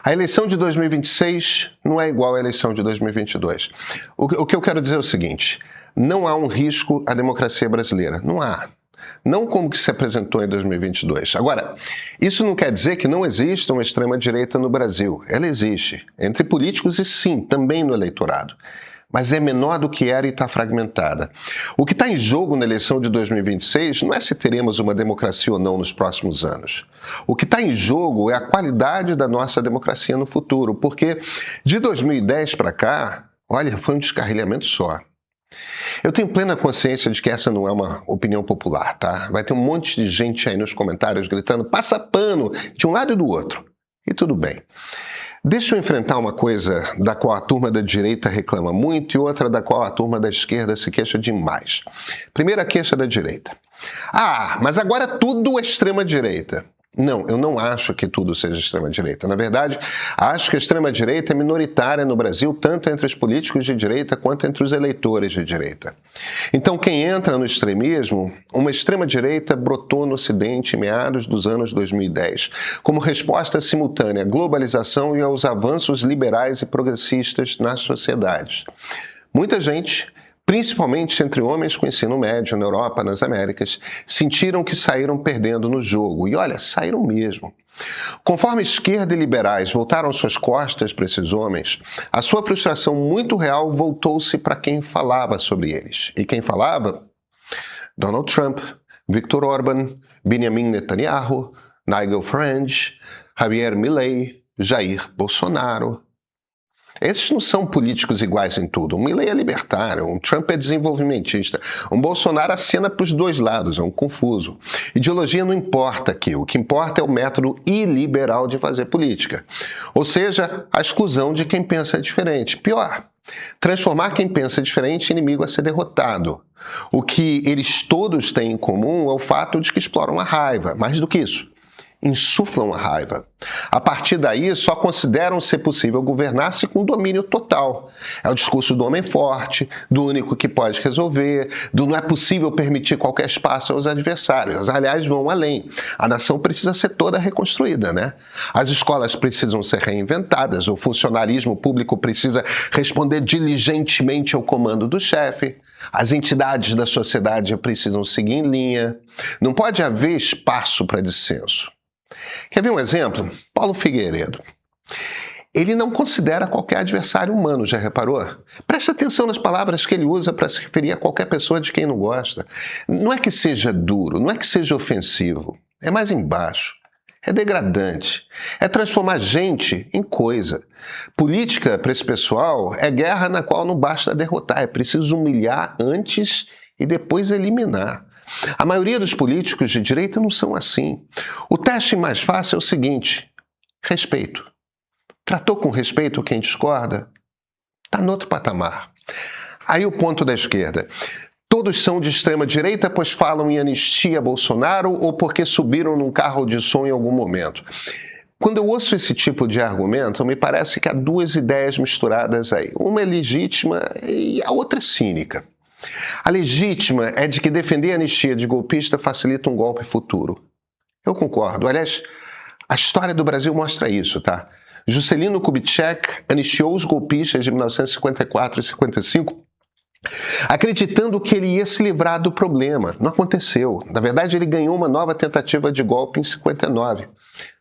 A eleição de 2026 não é igual à eleição de 2022. O que eu quero dizer é o seguinte: não há um risco à democracia brasileira. Não há. Não como que se apresentou em 2022. Agora, isso não quer dizer que não exista uma extrema-direita no Brasil. Ela existe, entre políticos e sim, também no eleitorado. Mas é menor do que era e está fragmentada. O que está em jogo na eleição de 2026 não é se teremos uma democracia ou não nos próximos anos. O que está em jogo é a qualidade da nossa democracia no futuro, porque de 2010 para cá, olha, foi um descarrilhamento só. Eu tenho plena consciência de que essa não é uma opinião popular, tá? Vai ter um monte de gente aí nos comentários gritando passa pano de um lado e do outro. E tudo bem. Deixa eu enfrentar uma coisa da qual a turma da direita reclama muito e outra da qual a turma da esquerda se queixa demais. Primeira queixa da direita. Ah, mas agora tudo é extrema-direita. Não, eu não acho que tudo seja extrema-direita. Na verdade, acho que a extrema-direita é minoritária no Brasil, tanto entre os políticos de direita quanto entre os eleitores de direita. Então, quem entra no extremismo, uma extrema-direita brotou no Ocidente em meados dos anos 2010, como resposta simultânea à globalização e aos avanços liberais e progressistas nas sociedades. Muita gente, principalmente entre homens com ensino médio na Europa, nas Américas, sentiram que saíram perdendo no jogo. E olha, saíram mesmo. Conforme a esquerda e liberais voltaram suas costas para esses homens, a sua frustração muito real voltou-se para quem falava sobre eles. E quem falava? Donald Trump, Viktor Orbán, Benjamin Netanyahu, Nigel Farage, Javier Milei, Jair Bolsonaro. Esses não são políticos iguais em tudo. Um Milei é libertário, um Trump é desenvolvimentista, um Bolsonaro acena para os dois lados, é um confuso. Ideologia não importa aqui, o que importa é o método iliberal de fazer política. Ou seja, a exclusão de quem pensa diferente. Pior, transformar quem pensa diferente em inimigo a ser derrotado. O que eles todos têm em comum é o fato de que exploram a raiva. Mais do que isso, insuflam a raiva. A partir daí, só consideram ser possível governar-se com domínio total. É o discurso do homem forte, do único que pode resolver, do não é possível permitir qualquer espaço aos adversários. Aliás, vão além. A nação precisa ser toda reconstruída, né? As escolas precisam ser reinventadas, o funcionalismo público precisa responder diligentemente ao comando do chefe, as entidades da sociedade precisam seguir em linha. Não pode haver espaço para dissenso. Quer ver um exemplo? Paulo Figueiredo. Ele não considera qualquer adversário humano, já reparou? Presta atenção nas palavras que ele usa para se referir a qualquer pessoa de quem não gosta. Não é que seja duro, não é que seja ofensivo. É mais embaixo. É degradante. É transformar gente em coisa. Política, para esse pessoal, é guerra na qual não basta derrotar. É preciso humilhar antes e depois eliminar. A maioria dos políticos de direita não são assim. O teste mais fácil é o seguinte: respeito. Tratou com respeito quem discorda? Está no outro patamar. Aí o ponto da esquerda. Todos são de extrema direita, pois falam em anistia a Bolsonaro ou porque subiram num carro de som em algum momento. Quando eu ouço esse tipo de argumento, me parece que há duas ideias misturadas aí. Uma é legítima e a outra é cínica. A legítima é de que defender a anistia de golpista facilita um golpe futuro. Eu concordo. Aliás, a história do Brasil mostra isso, tá? Juscelino Kubitschek anistiou os golpistas de 1954 e 55, acreditando que ele ia se livrar do problema. Não aconteceu. Na verdade, ele ganhou uma nova tentativa de golpe em 59.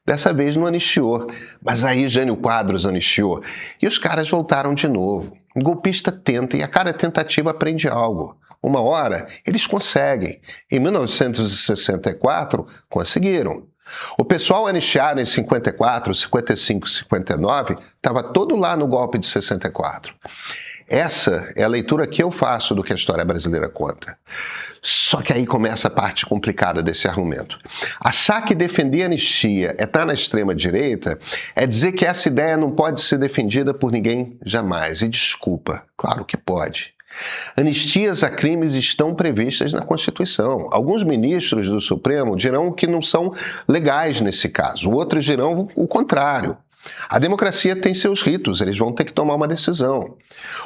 Dessa vez não anistiou, mas aí Jânio Quadros anistiou. E os caras voltaram de novo. O golpista tenta e a cada tentativa aprende algo. Uma hora, eles conseguem. Em 1964, conseguiram. O pessoal anistiado em 54, 55, 59 estava todo lá no golpe de 64. Essa é a leitura que eu faço do que a história brasileira conta. Só que aí começa a parte complicada desse argumento. Achar que defender a anistia é estar na extrema-direita é dizer que essa ideia não pode ser defendida por ninguém jamais. E desculpa, claro que pode. Anistias a crimes estão previstas na Constituição. Alguns ministros do Supremo dirão que não são legais nesse caso, outros dirão o contrário. A democracia tem seus ritos, eles vão ter que tomar uma decisão.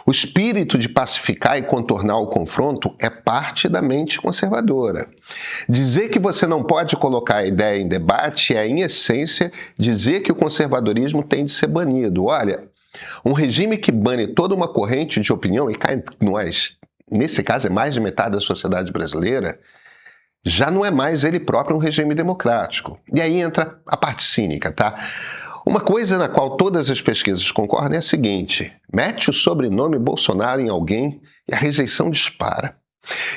O espírito de pacificar e contornar o confronto é parte da mente conservadora. Dizer que você não pode colocar a ideia em debate é, em essência, dizer que o conservadorismo tem de ser banido. Olha, um regime que bane toda uma corrente de opinião, e cá entre nós, nesse caso é mais de metade da sociedade brasileira, já não é mais ele próprio um regime democrático. E aí entra a parte cínica, tá? Uma coisa na qual todas as pesquisas concordam é a seguinte: mete o sobrenome Bolsonaro em alguém e a rejeição dispara.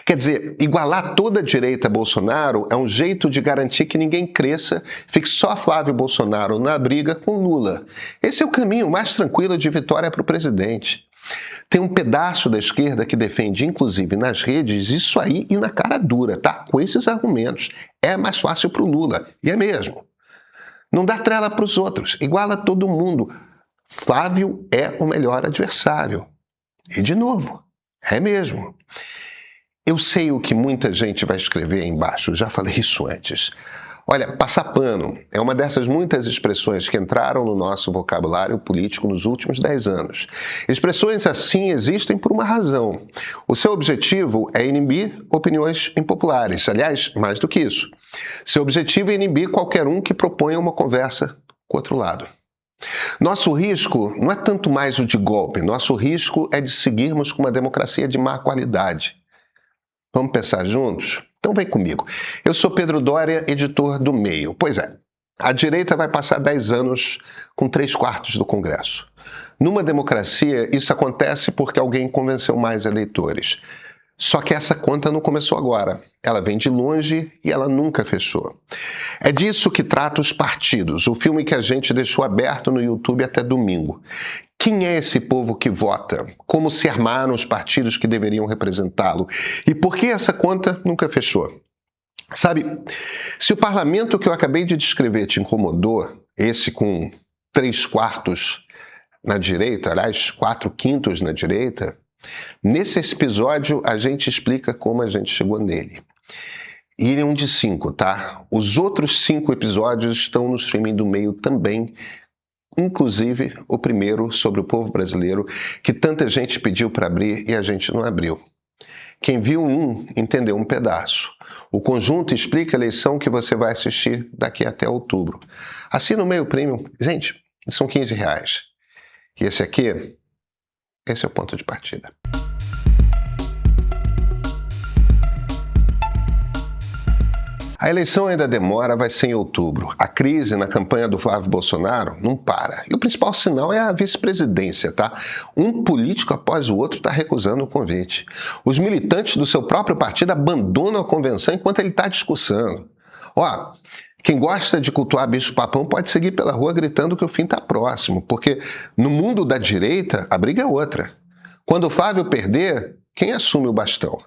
Quer dizer, igualar toda a direita a Bolsonaro é um jeito de garantir que ninguém cresça, fique só Flávio Bolsonaro na briga com Lula. Esse é o caminho mais tranquilo de vitória para o presidente. Tem um pedaço da esquerda que defende, inclusive nas redes, isso aí e na cara dura, tá? Com esses argumentos. É mais fácil para o Lula, e é mesmo. Não dá trela para os outros, iguala todo mundo. Flávio é o melhor adversário. E de novo, é mesmo. Eu sei o que muita gente vai escrever aí embaixo, já falei isso antes. Olha, passar pano é uma dessas muitas expressões que entraram no nosso vocabulário político nos últimos 10 anos. Expressões assim existem por uma razão. O seu objetivo é inibir opiniões impopulares. Aliás, mais do que isso. Seu objetivo é inibir qualquer um que proponha uma conversa com o outro lado. Nosso risco não é tanto mais o de golpe, nosso risco é de seguirmos com uma democracia de má qualidade. Vamos pensar juntos? Então vem comigo. Eu sou Pedro Doria, editor do Meio. Pois é, a direita vai passar 10 anos com 3/4 do Congresso. Numa democracia, isso acontece porque alguém convenceu mais eleitores. Só que essa conta não começou agora. Ela vem de longe e ela nunca fechou. É disso que trata Os Partidos, o filme que a gente deixou aberto no YouTube até domingo. Quem é esse povo que vota? Como se armaram os partidos que deveriam representá-lo? E por que essa conta nunca fechou? Sabe, se o parlamento que eu acabei de descrever te incomodou, esse com 3/4 na direita, aliás, 4/5 na direita, nesse episódio a gente explica como a gente chegou nele. E ele é um de 5, tá? Os outros 5 episódios estão no streaming do Meio também, inclusive o primeiro sobre o povo brasileiro, que tanta gente pediu para abrir e a gente não abriu. Quem viu um, entendeu um pedaço. O conjunto explica a eleição que você vai assistir daqui até outubro. Assina o Meio Premium. Gente, são R$15. E esse é o ponto de partida. A eleição ainda demora, vai ser em outubro. A crise na campanha do Flávio Bolsonaro não para. E o principal sinal é a vice-presidência, tá? Um político após o outro está recusando o convite. Os militantes do seu próprio partido abandonam a convenção enquanto ele está discursando. Ó, quem gosta de cultuar bicho-papão pode seguir pela rua gritando que o fim está próximo, porque no mundo da direita a briga é outra. Quando o Flávio perder, quem assume o bastão?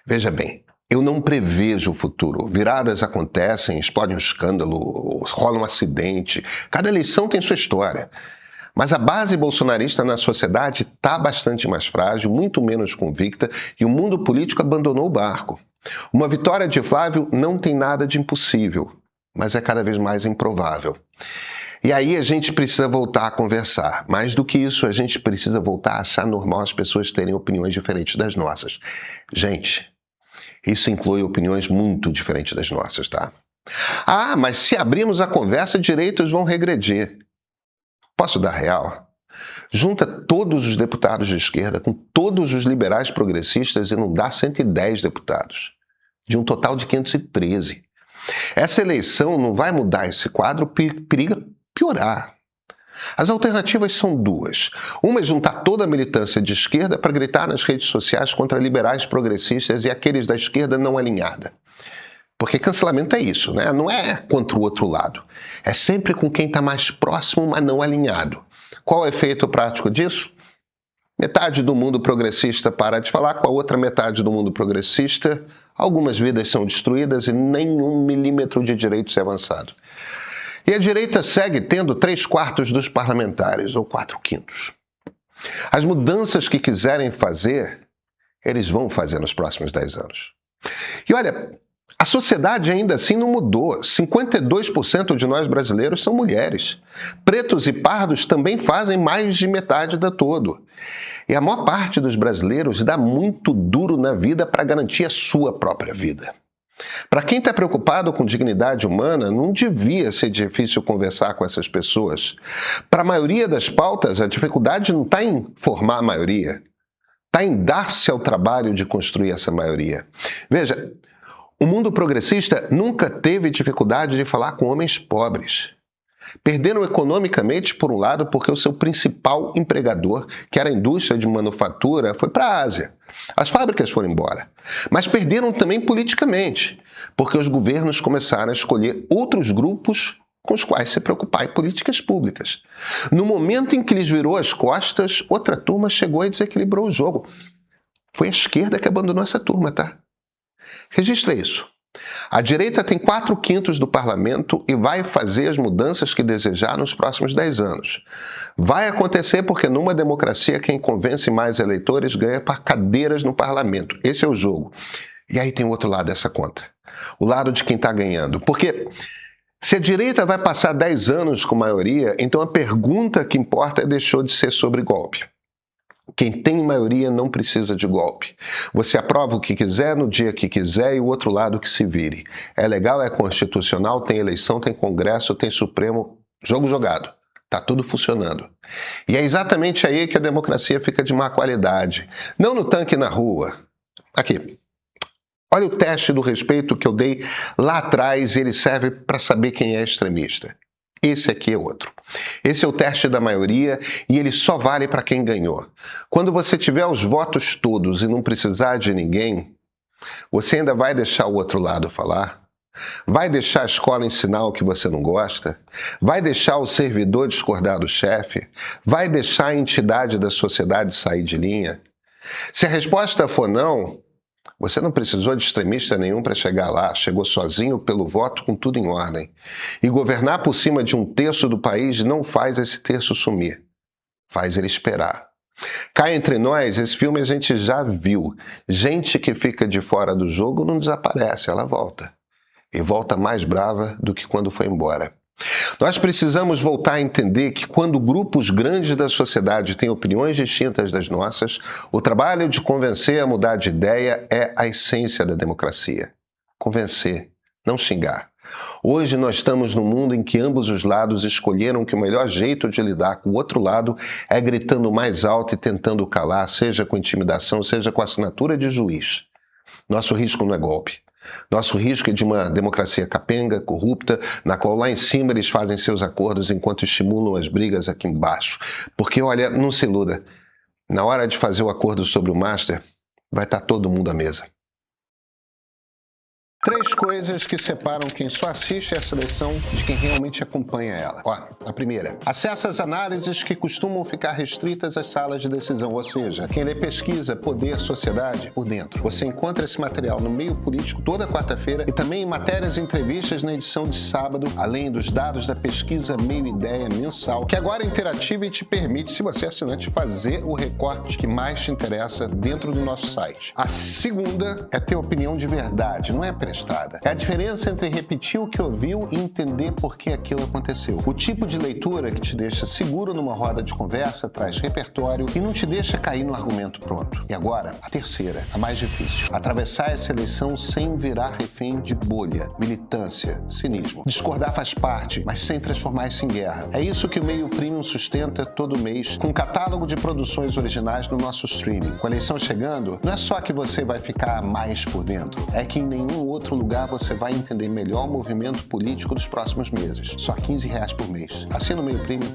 Veja bem, eu não prevejo o futuro. Viradas acontecem, explode um escândalo, rola um acidente. Cada eleição tem sua história. Mas a base bolsonarista na sociedade está bastante mais frágil, muito menos convicta, e o mundo político abandonou o barco. Uma vitória de Flávio não tem nada de impossível, mas é cada vez mais improvável. E aí a gente precisa voltar a conversar. Mais do que isso, a gente precisa voltar a achar normal as pessoas terem opiniões diferentes das nossas. Gente, isso inclui opiniões muito diferentes das nossas, tá? Ah, mas se abrirmos a conversa, direitos vão regredir. Posso dar real? Junta todos os deputados de esquerda com todos os liberais progressistas e não dá 110 deputados, de um total de 513. Essa eleição não vai mudar esse quadro, periga piorar. As alternativas são duas. Uma é juntar toda a militância de esquerda para gritar nas redes sociais contra liberais progressistas e aqueles da esquerda não alinhada. Porque cancelamento é isso, né? Não é contra o outro lado. É sempre com quem está mais próximo, mas não alinhado. Qual é o efeito prático disso? Metade do mundo progressista para de falar com a outra metade do mundo progressista. Algumas vidas são destruídas e nenhum milímetro de direitos é avançado. E a direita segue tendo 3/4 dos parlamentares, ou 4/5. As mudanças que quiserem fazer, eles vão fazer nos próximos 10 anos. E olha, A sociedade ainda assim não mudou. 52% de nós brasileiros são mulheres. Pretos e pardos também fazem mais de metade da todo. E a maior parte dos brasileiros dá muito duro na vida para garantir a sua própria vida. Para quem está preocupado com dignidade humana, não devia ser difícil conversar com essas pessoas. Para a maioria das pautas, a dificuldade não está em formar a maioria, está em dar-se ao trabalho de construir essa maioria. Veja, o mundo progressista nunca teve dificuldade de falar com homens pobres. Perderam economicamente, por um lado, porque o seu principal empregador, que era a indústria de manufatura, foi para a Ásia. As fábricas foram embora. Mas perderam também politicamente, porque os governos começaram a escolher outros grupos com os quais se preocupar em políticas públicas. No momento em que lhes virou as costas, outra turma chegou e desequilibrou o jogo. Foi a esquerda que abandonou essa turma, tá? Registra isso. A direita tem 4/5 do parlamento e vai fazer as mudanças que desejar nos próximos 10 anos. Vai acontecer porque numa democracia quem convence mais eleitores ganha cadeiras no parlamento. Esse é o jogo. E aí tem o outro lado dessa conta. O lado de quem está ganhando. Porque se a direita vai passar 10 anos com maioria, então a pergunta que importa deixou de ser sobre golpe. Quem tem maioria não precisa de golpe. Você aprova o que quiser no dia que quiser e o outro lado que se vire. É legal, é constitucional, tem eleição, tem Congresso, tem Supremo. Jogo jogado. Tá tudo funcionando. E é exatamente aí que a democracia fica de má qualidade. Não no tanque na rua. Aqui. Olha o teste do respeito que eu dei lá atrás e ele serve para saber quem é extremista. Esse aqui é outro. Esse é o teste da maioria e ele só vale para quem ganhou. Quando você tiver os votos todos e não precisar de ninguém, você ainda vai deixar o outro lado falar? Vai deixar a escola ensinar o que você não gosta? Vai deixar o servidor discordar do chefe? Vai deixar a entidade da sociedade sair de linha? Se a resposta for não, você não precisou de extremista nenhum para chegar lá, chegou sozinho pelo voto com tudo em ordem. E governar por cima de 1/3 do país não faz esse terço sumir, faz ele esperar. Cá entre nós, esse filme a gente já viu. Gente que fica de fora do jogo não desaparece, ela volta. E volta mais brava do que quando foi embora. Nós precisamos voltar a entender que quando grupos grandes da sociedade têm opiniões distintas das nossas, o trabalho de convencer a mudar de ideia é a essência da democracia. Convencer, não xingar. Hoje nós estamos num mundo em que ambos os lados escolheram que o melhor jeito de lidar com o outro lado é gritando mais alto e tentando calar, seja com intimidação, seja com assinatura de juiz. Nosso risco não é golpe. Nosso risco é de uma democracia capenga, corrupta, na qual lá em cima eles fazem seus acordos enquanto estimulam as brigas aqui embaixo. Porque, olha, não se iluda, na hora de fazer o acordo sobre o Master, vai estar todo mundo à mesa. 3 coisas que separam quem só assiste essa eleição de quem realmente acompanha ela. Ó, a primeira, acesso às análises que costumam ficar restritas às salas de decisão, ou seja, quem lê pesquisa, poder, sociedade, por dentro. Você encontra esse material no Meio Político toda quarta-feira e também em matérias e entrevistas na edição de sábado, além dos dados da pesquisa Meio Ideia mensal, que agora é interativa e te permite, se você é assinante, fazer o recorte que mais te interessa dentro do nosso site. A segunda é ter opinião de verdade, não é prestada. É a diferença entre repetir o que ouviu e entender por que aquilo aconteceu. O tipo de leitura que te deixa seguro numa roda de conversa, traz repertório e não te deixa cair no argumento pronto. E agora, a terceira, a mais difícil. Atravessar essa eleição sem virar refém de bolha, militância, cinismo. Discordar faz parte, mas sem transformar isso em guerra. É isso que o Meio Premium sustenta todo mês, com um catálogo de produções originais no nosso streaming. Com a eleição chegando, não é só que você vai ficar mais por dentro, é que em nenhum outro lugar você vai entender melhor o movimento político dos próximos meses. Só R$15 por mês. Assina o Meio Premium.